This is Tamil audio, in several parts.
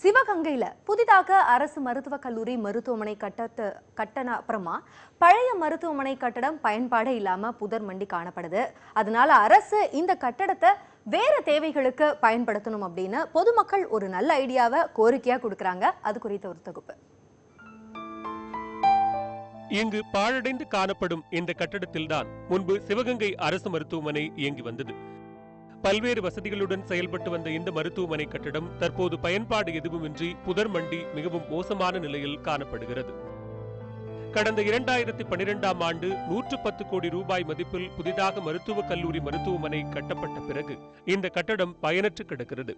சிவகங்கையில புதிதாக அரசு மருத்துவக் கல்லூரி மருத்துவமனை கட்டண அப்புறமா பழைய மருத்துவமனை கட்டடம் பயன்பாடே இல்லாம புதர் மண்டி காணப்படுது. அதனால அரசு இந்த கட்டடத்தை வேற தேவைகளுக்கு பயன்படுத்தணும் அப்படின்னு பொதுமக்கள் ஒரு நல்ல ஐடியாவை கோரிக்கையா கொடுக்கறாங்க. அது குறித்த ஒரு தொகுப்பு. இங்கு பாழடைந்து காணப்படும் இந்த கட்டடத்தில்தான் முன்பு சிவகங்கை அரசு மருத்துவமனை இயங்கி வந்தது. பல்வேறு வசதிகளுடன் செயல்பட்டு வந்த இந்த மருத்துவமனை கட்டடம் தற்போது பயன்பாடு எதுவுமின்றி புதர் மண்டி மிகவும் மோசமான நிலையில் காணப்படுகிறது. கடந்த 2012ஆம் ஆண்டு 110 கோடி ரூபாய் மதிப்பில் புதிதாக மருத்துவக் கல்லூரி மருத்துவமனை கட்டப்பட்ட பிறகு இந்த கட்டடம் பயனற்று கிடக்கிறது.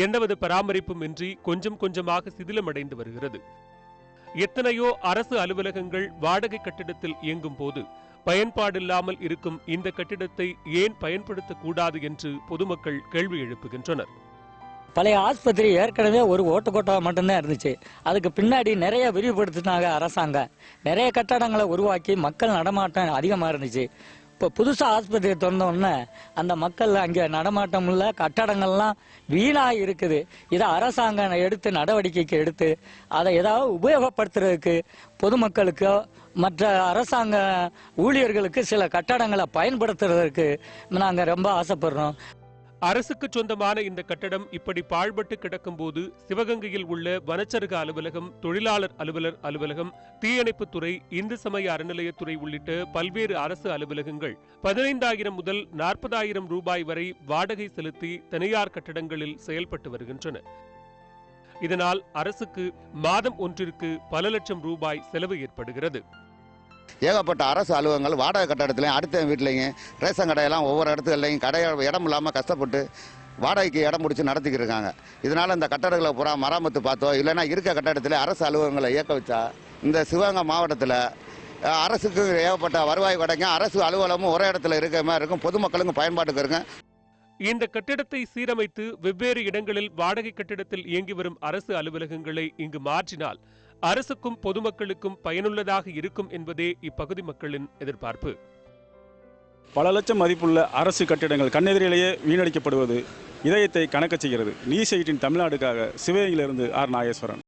எந்தவித பராமரிப்பும் இன்றி கொஞ்சம் கொஞ்சமாக சிதிலமடைந்து வருகிறது. எத்தனையோ அரசு அலுவலகங்கள் வாடகை கட்டிடத்தில் இயங்கும் போது பயன்பாடில்லாமல் இருக்கும் இந்த கட்டிடத்தை ஏன் பயன்படுத்தக்கூடாது என்று பொதுமக்கள் கேள்வி எழுப்புகின்றனர். பழைய ஆஸ்பத்திரி ஏற்கனவே ஒரு ஓட்டுக்கோட்டா மட்டும்தான் இருந்துச்சு. அதுக்கு பின்னாடி நிறைய விரிவுபடுத்தினாங்க அரசாங்கம். நிறைய கட்டடங்களை உருவாக்கி மக்கள் நடமாட்டம் அதிகமாக இருந்துச்சு. இப்போ புதுசாக ஆஸ்பத்திரி திறந்தோடனே அந்த மக்கள் அங்கே நடமாட்டம் உள்ள கட்டடங்கள்லாம் வீணாக இருக்குது. இதை அரசாங்கம் எடுத்து நடவடிக்கைக்கு எடுத்து அதை ஏதாவது உபயோகப்படுத்துறதுக்கு பொதுமக்களுக்கோ மற்ற அரசாங்க ஊழியர்களுக்கு சில கட்டடங்களை பயன்படுத்துறதுக்கு நாங்கள் ரொம்ப ஆசைப்படுறோம். அரசுக்கு சொந்தமான இந்த கட்டடம் இப்படி பாழ்பட்டு கிடக்கும் போது சிவகங்கையில் உள்ள வனச்சரக அலுவலகம், தொழிலாளர் அலுவலர் அலுவலகம், தீயணைப்புத்துறை, இந்து சமய அறநிலையத்துறை உள்ளிட்ட பல்வேறு அரசு அலுவலகங்கள் 15,000 முதல் 40,000 ரூபாய் வரை வாடகை செலுத்தி தனியார் கட்டடங்களில் செயல்பட்டு வருகின்றன. இதனால் அரசுக்கு மாதம் ஒன்றிற்கு பல லட்சம் ரூபாய் செலவு ஏற்படுகிறது. ஏகப்பட்ட அரசு அலுவலகங்கள் வாடகை கட்டடத்துலையும் அடுத்த வீட்லையும் ரேஷன் கடையெல்லாம் ஒவ்வொரு இடத்துலையும் இடம் இல்லாமல் கஷ்டப்பட்டு வாடகைக்கு இடம் முடிச்சு நடத்திக்கிட்டு இருக்காங்க. இதனால் இந்த கட்டடங்களை பூரா மராமத்து பார்த்தோ இல்லைன்னா இருக்க கட்டடத்தில் அரசு அலுவலகங்களை இயக்க வச்சா இந்த சிவகங்கை மாவட்டத்தில் அரசுக்கு ஏகப்பட்ட வருவாய் கிடைக்கும். அரசு அலுவலகமும் ஒரே இடத்துல இருக்கிற மாதிரி இருக்கும். பொதுமக்களுக்கும் பயன்பாட்டுக்கு இருக்கும். இந்த கட்டிடத்தை சீரமைத்து வெவ்வேறு இடங்களில் வாடகை கட்டிடத்தில் இயங்கி வரும் அரசு அலுவலகங்களை இங்கு மாற்றினால் அரசுக்கும் பொதுமக்களுக்கும் பயனுள்ளதாக இருக்கும் என்பதே இப்பகுதி மக்களின் எதிர்பார்ப்பு. பல லட்சம் மதிப்புள்ள அரசு கட்டிடங்கள் கண்ணெதிரிலேயே வீணடிக்கப்படுவது இதயத்தை கணக்க செய்கிறது. நியூஸ் 18 தமிழ்நாடுக்காக சிவகங்கையிலிருந்து ஆர். நாகேஸ்வரன்.